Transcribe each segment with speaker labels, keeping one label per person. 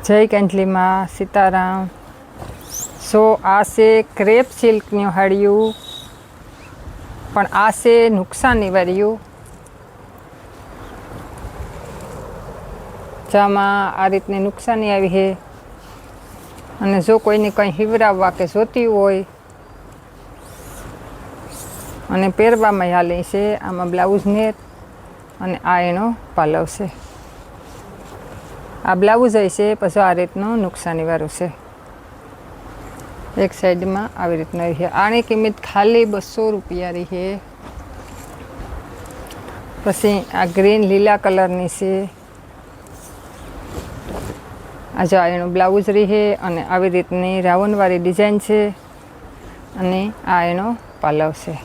Speaker 1: जय कैंटली मां सीताराम। सो आ से क्रेप सिल्कनी हाड़ियों पण आ से नुकसान निवार्યું। जामा आ रीतनी नुकसानी आई है અને જો કોઈને કંઈ હીવરાવવા કે જોતી હોય અને પહેરવામાં હાલે છે। આમાં બ્લાઉઝ નેટ અને આ એનો પાલવ છે। આ બ્લાઉઝ છે પછી આ રીતનું નુકસાનીવાળું છે। એક સાઈડમાં આવી રીતના છે। આની કિંમત ખાલી 200 રૂપિયા રહી છે। પછી આ ગ્રીન લીલા કલરની છે। આ જો એનું બ્લાઉઝ રહી છે અને આવી રીતની રાઉન્ડવાળી ડિઝાઇન છે અને આ એનો પાલવ છે।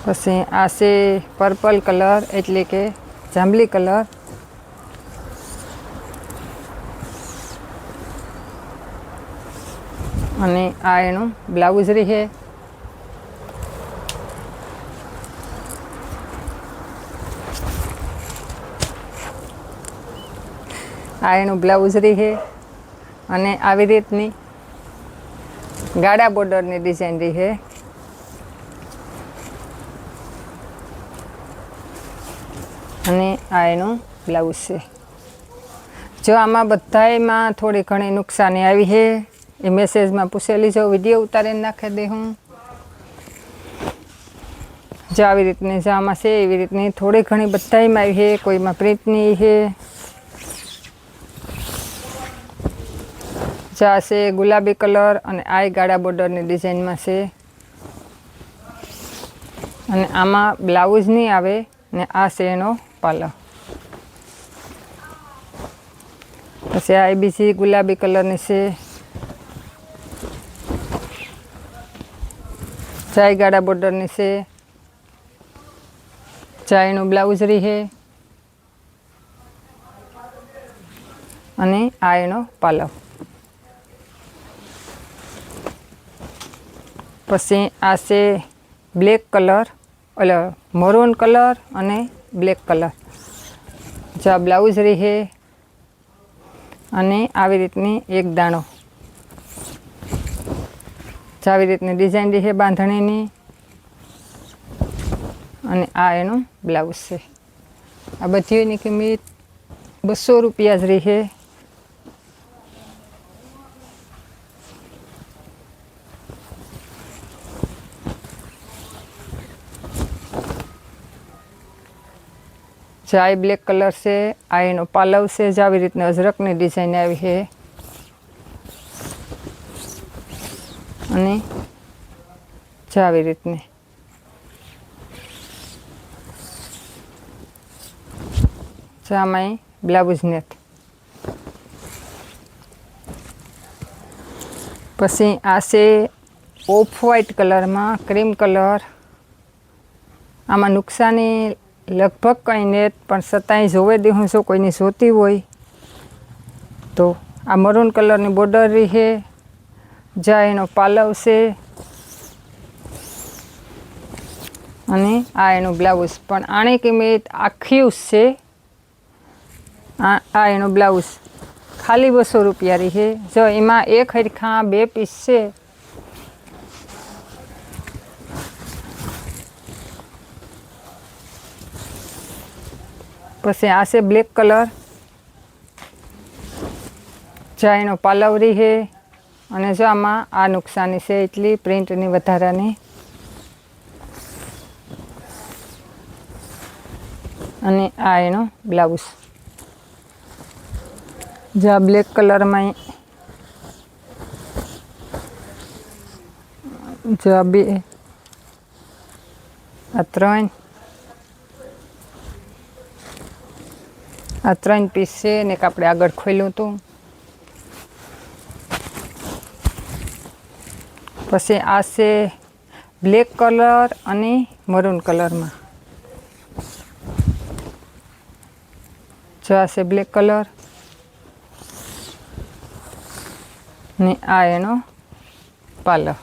Speaker 1: પછી આ છે પર્પલ કલર એટલે કે જાંબલી કલર। અને આ એનું બ્લાઉઝ રહી છે। આ એનું બ્લાઉઝ રહી છે અને આવી રીતની ગાળા બોર્ડરની ડિઝાઇન રહી છે। અને આ એનું બ્લાઉઝ છે। જો આમાં બધાયમાં થોડી ઘણી નુકસાની આવી છે એ મેસેજમાં પૂછેલી જો વિડીયો ઉતારીને નાખી દે હું। જો આવી રીતની જો આમાં છે એવી રીતની થોડી ઘણી બધાયમાં આવી છે। કોઈમાં પ્રિન્ટની છે। જો આ છે ગુલાબી કલર અને આ ગાળા બોર્ડરની ડિઝાઇનમાં છે અને આમાં બ્લાઉઝ નહીં આવે ને આ છે એનો પાલવ। પછી આ બીજી ગુલાબી કલરની છે। ચાય ગાળા બોર્ડરની છે। ચાયનું બ્લાઉઝ રહી છે અને આ એનો પાલવ। પછી આ છે બ્લેક કલર એટલે મરૂન કલર અને બ્લેક કલર। જો આ બ્લાઉઝ રહી છે અને આવી રીતની એક દાણો આવી રીતની ડિઝાઇન રહી છે બાંધણીની અને આ એનું બ્લાઉઝ છે। આ બધીની કિંમત 200 રૂપિયા જ રહી છે। આ બ્લેક કલર છે। આ એનો પાલવ છે। જ આવી રીતની અજરકની ડિઝાઇન આવી છે અને આવી રીતની આમાં બ્લાઉઝ નેટ। પછી આ છે ઓફ વ્હાઈટ કલરમાં ક્રીમ કલર। આમાં નુકસાની લગભગ કંઈ નેટ પણ છતાંય જોવે દે હું જો કોઈની જોતી હોય તો આ મરૂન કલરની બોર્ડર રહી છે। જ્યાં એનો પાલવ છે અને આ એનું બ્લાઉઝ પણ આની કિંમત આખી છે। આ એનું બ્લાઉઝ ખાલી 200 રૂપિયા રહી છે। જો એમાં એક હરખા 2 પીસ છે। પછી આ છે બ્લેક કલર। જ્યાં એનો પાલવ રહી છે અને જો આમાં આ નુકસાની છે એટલી પ્રિન્ટની વધારાની અને આ એનો બ્લાઉઝ। જો આ બ્લેક કલરમાં જો આ 2 આ 3 આ 3 પીસ છે ને આપણે આગળ ખોલ્યું હતું। પછી આ છે બ્લેક કલર અને મરૂન કલરમાં। જો આ છે બ્લેક કલર ને આ એનો પાલવ।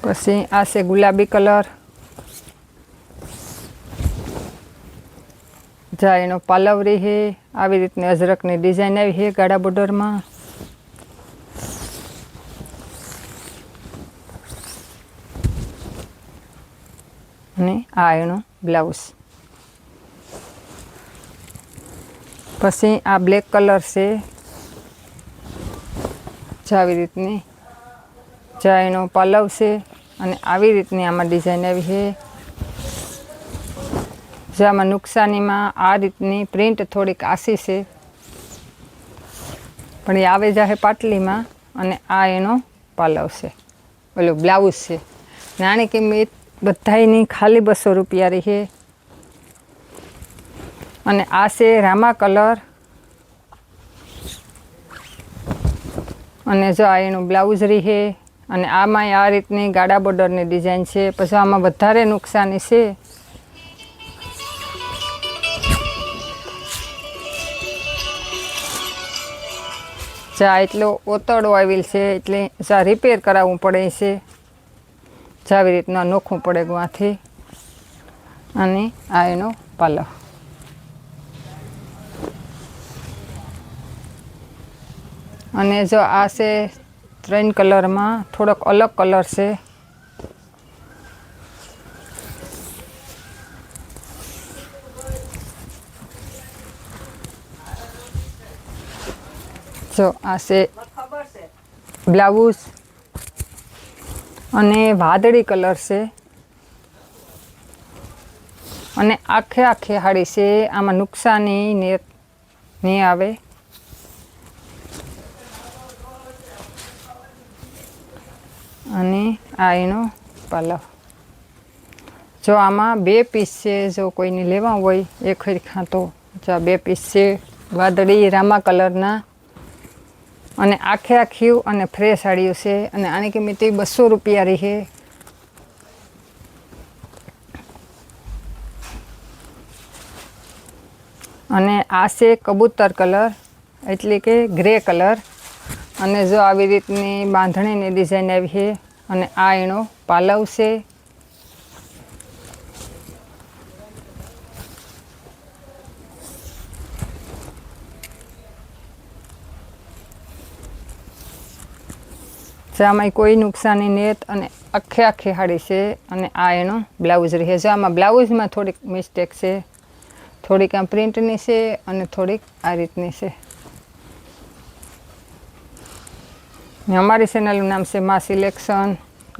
Speaker 1: પછી આ છે ગુલાબી કલર, જા એનો પાલવરી છે, આવી રીતની અજરકની ડિઝાઇન આવી છે ગાળા બોર્ડરમાં. અને આ એનો બ્લાઉઝ. પછી આ બ્લેક કલર છે, આવી રીતની જા એનો પાલવ છે અને આવી રીતની આમાં ડિઝાઇન આવી છે. જેમાં નુકસાનીમાં આ રીતની પ્રિન્ટ થોડીક આસી છે, પણ એ આવે જાહે પાટલીમાં. અને આ એનો પાલવ છે, ઓલું બ્લાઉઝ છે. નાની કિંમત બધાયની ખાલી 200 રૂપિયા રહી છે. અને આ છે રામા કલર, અને જો આ એનું બ્લાઉઝ રહી છે. અને આમાં આ રીતની ગાળા બોર્ડરની ડિઝાઇન છે. પછી આમાં વધારે નુકસાની છે. જા એટલો ઓતડો આવેલ છે, એટલે જા રિપેર કરાવવું પડે છે. આવી રીતના નોખવું પડે ગુવાથી. અને આ એનો પાલવ. અને જો આ છે 3 કલરમાં, થોડોક અલગ કલર છે. જો આ છે બ્લાઉઝ, અને વાદળી કલર છે. અને આખે હાડી છે, આમાં નુકસાની નહીં આવે. અને આ એનો પાલવ. જો આમાં 2 પીસ છે, જો કોઈને લેવા હોય એક હરખા તો જો 2 પીસ છે વાદળી રામા કલરના. અને આખી અને ફ્રેશ સાડીઓ છે. અને આની કિંમત 200 રૂપિયા રહી છે. અને આ છે કબૂતર કલર, એટલે કે ગ્રે કલર. અને જો આવી રીતની બાંધણીની ડિઝાઇન આવી છે. અને આ એનો પાલવ છે. આમાં કોઈ નુકસાની નેત. અને આખી હાડી છે. અને આ એનો બ્લાઉઝ રહે છે. આમાં બ્લાઉઝમાં થોડીક મિસ્ટેક છે, થોડીક આ પ્રિન્ટની છે અને થોડીક આ રીતની છે. અમારી ચેનલનું નામ છે મા સિલેક્શન,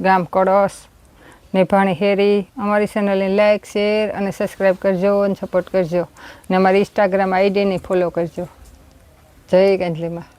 Speaker 1: ગામ કળશ, નેભાણી હેરી. અમારી ચેનલને લાઇક, શેર અને સબસ્ક્રાઈબ કરજો અને સપોર્ટ કરજો. અને અમારી ઇન્સ્ટાગ્રામ આઈડીને ફોલો કરજો. જય ગાંધલીમાં.